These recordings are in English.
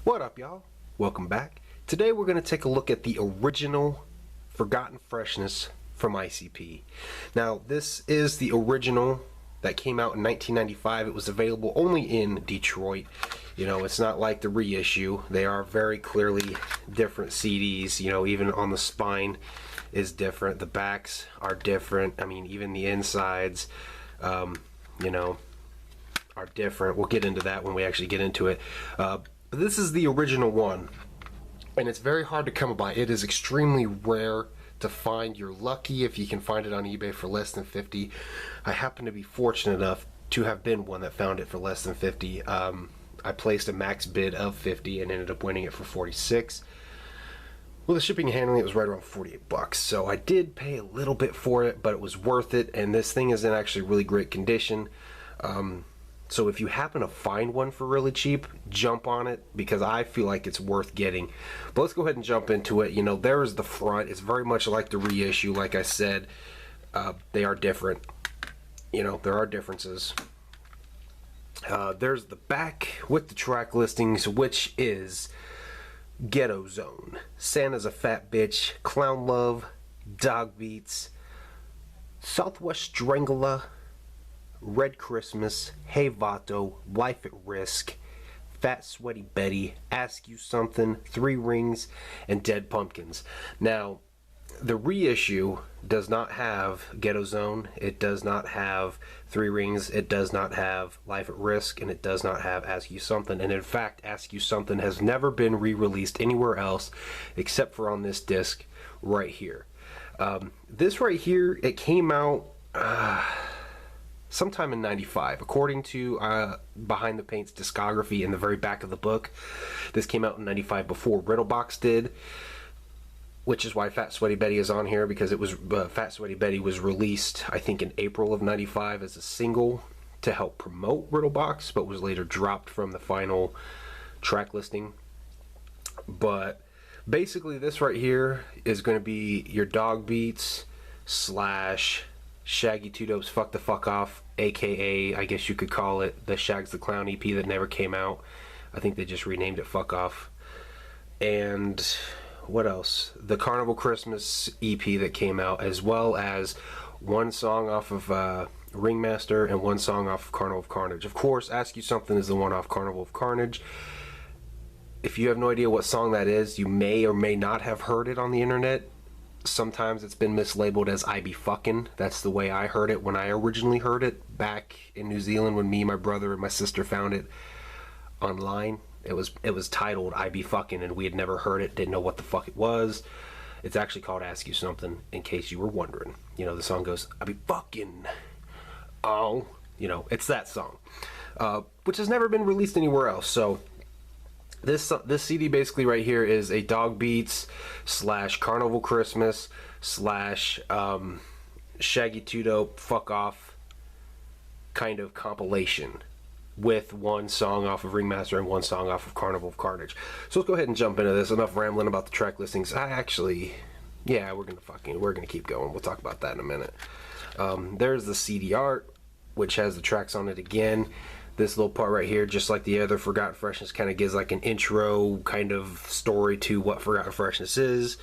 What up, y'all? Welcome back. Today we're going to take a look at the original Forgotten Freshness from ICP. Now, this is the original that came out in 1995. It was available only in Detroit. You know, it's not like the reissue. They are very clearly different CDs. You know, even on the spine is different. The backs are different. I mean, even the insides, you know, are different. We'll get into that when we actually get into it. But this is the original one, and it's very hard to come by. It is extremely rare to find. You're lucky if you can find it on eBay for less than 50. I happen to be fortunate enough to have been one that found it for less than 50. I placed a max bid of 50 and ended up winning it for 46. Well, the shipping and handling, it was right around 48 bucks. So I did pay a little bit for it, but it was worth it. And this thing is in actually really great condition. So if you happen to find one for really cheap, jump on it, because I feel like it's worth getting. But let's go ahead and jump into it. You know, there's the front. It's very much like the reissue. Like I said, they are different. You know, there are differences. There's the back with the track listings, which is Ghetto Zone, Santa's a Fat Bitch, Clown Love, Dog Beats, Southwest Strangler, Red Christmas, Hey Vato, Life at Risk, Fat Sweaty Betty, Ask You Something, Three Rings, and Dead Pumpkins. Now, the reissue does not have Ghetto Zone, it does not have Three Rings, it does not have Life at Risk, and it does not have Ask You Something. And in fact, Ask You Something has never been re-released anywhere else except for on this disc right here. This right here, it came out sometime in 95. According to Behind the Paint's discography in the very back of the book, this came out in 95 before Riddlebox did, which is why Fat Sweaty Betty is on here, because it was Fat Sweaty Betty was released, I think, in April of 95 as a single to help promote Riddlebox, but was later dropped from the final track listing. But basically this right here is going to be your Dog Beats slash Shaggy 2 Dope's Fuck the Fuck Off, aka I guess you could call it the Shags the Clown EP that never came out. I think they just renamed it Fuck Off. And what else? The Carnival Christmas EP that came out, as well as one song off of Ringmaster and one song off of Carnival of Carnage. Of course, Ask You Something is the one off Carnival of Carnage. If you have no idea what song that is, you may or may not have heard it on the internet. Sometimes it's been mislabeled as I Be Fucking. That's the way I heard it when I originally heard it back in New Zealand, when me, my brother, and my sister found it online. It was titled I Be Fucking, and we had never heard it, didn't know what the fuck it was. It's actually called Ask You Something, in case you were wondering. You know, the song goes, I be fucking, oh, you know, it's that song, which has never been released anywhere else. So this CD basically right here is a Dog Beats slash Carnival Christmas slash Shaggy 2 Dope Fuck Off kind of compilation, with one song off of Ringmaster and one song off of Carnival of Carnage. So let's go ahead and jump into this. Enough rambling about the track listings. Yeah, we're gonna keep going. We'll talk about that in a minute. There's the CD art, which has the tracks on it again. This little part right here, just like the other Forgotten Freshness, kind of gives like an intro kind of story to what Forgotten Freshness is.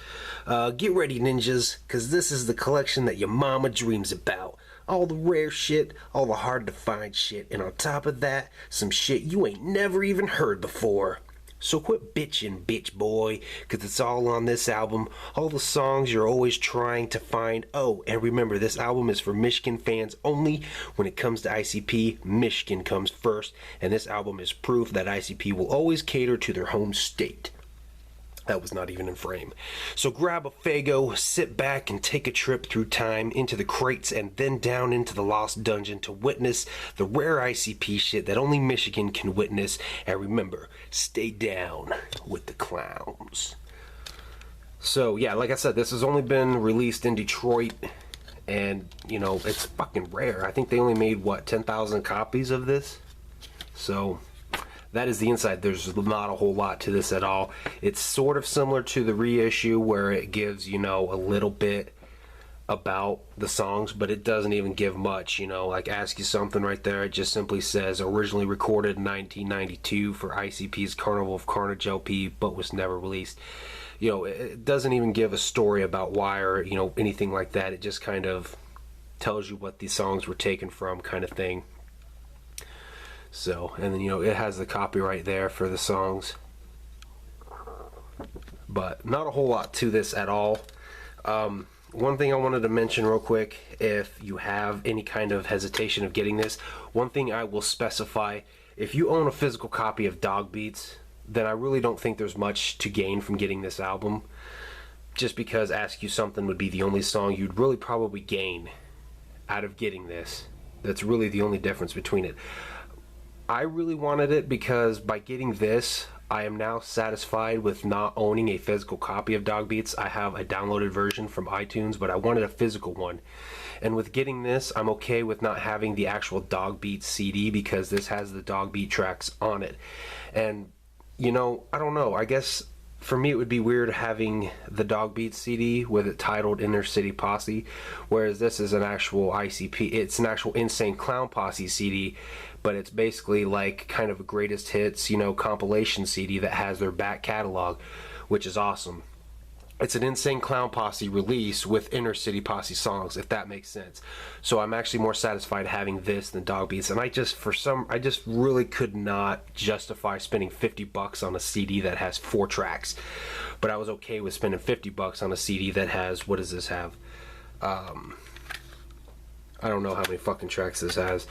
Get ready, ninjas, because this is the collection that your mama dreams about. All the rare shit, all the hard to find shit, and on top of that, some shit you ain't never even heard before. So quit bitching, bitch boy, cause it's all on this album. All the songs you're always trying to find. Oh, and remember, this album is for Michigan fans only. When it comes to ICP, Michigan comes first, and this album is proof that ICP will always cater to their home state. That was not even in frame. So grab a Faygo, sit back, and take a trip through time into the crates and then down into the Lost Dungeon to witness the rare ICP shit that only Michigan can witness. And remember, stay down with the clowns. So yeah, like I said, this has only been released in Detroit, and you know, it's fucking rare. I think they only made, what, 10,000 copies of this? So that is the inside. There's not a whole lot to this at all. It's sort of similar to the reissue, where it gives, you know, a little bit about the songs, but it doesn't even give much, you know, like Ask You Something right there. It just simply says originally recorded in 1992 for ICP's Carnival of Carnage LP, but was never released. You know, it doesn't even give a story about why or, you know, anything like that. It just kind of tells you what these songs were taken from, kind of thing. So, and then, you know, it has the copyright there for the songs, but not a whole lot to this at all. One thing I wanted to mention real quick, if you have any kind of hesitation of getting this, one thing I will specify: if you own a physical copy of Dog Beats, then I really don't think there's much to gain from getting this album, just because Ask You Something would be the only song you'd really probably gain out of getting this. That's really the only difference between it. I really wanted it because by getting this, I am now satisfied with not owning a physical copy of Dog Beats. I have a downloaded version from iTunes, but I wanted a physical one. And with getting this, I'm okay with not having the actual Dog Beats CD because this has the Dog Beat tracks on it. And, you know, I don't know. I guess for me it would be weird having the Dog Beats CD with it titled Inner City Posse, whereas this is an actual ICP. It's an actual Insane Clown Posse CD, but it's basically like kind of a greatest hits, you know, compilation CD that has their back catalog, which is awesome. It's an Insane Clown Posse release with Inner City Posse songs, if that makes sense. So I'm actually more satisfied having this than Dog Beats, and I just really could not justify spending $50 on a CD that has 4 tracks. But I was okay with spending $50 on a CD that has, what does this have? I don't know how many fucking tracks this has.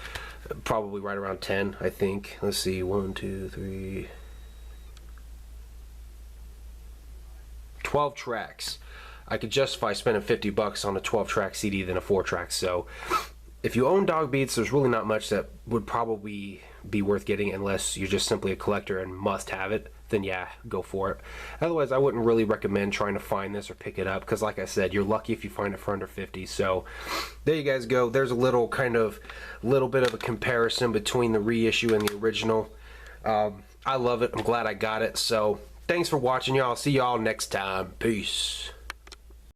Probably right around 10, I think. Let's see, 1, 2, 3, 12 tracks. I could justify spending $50 on a 12-track CD than a 4-track. So if you own Dog Beats, there's really not much that would probably be worth getting unless you're just simply a collector and must have it. Then yeah, go for it. Otherwise, I wouldn't really recommend trying to find this or pick it up, because like I said, you're lucky if you find it for under 50. So there you guys go. There's a little bit of a comparison between the reissue and the original. I love it. I'm glad I got it. So thanks for watching, y'all. See y'all next time. Peace.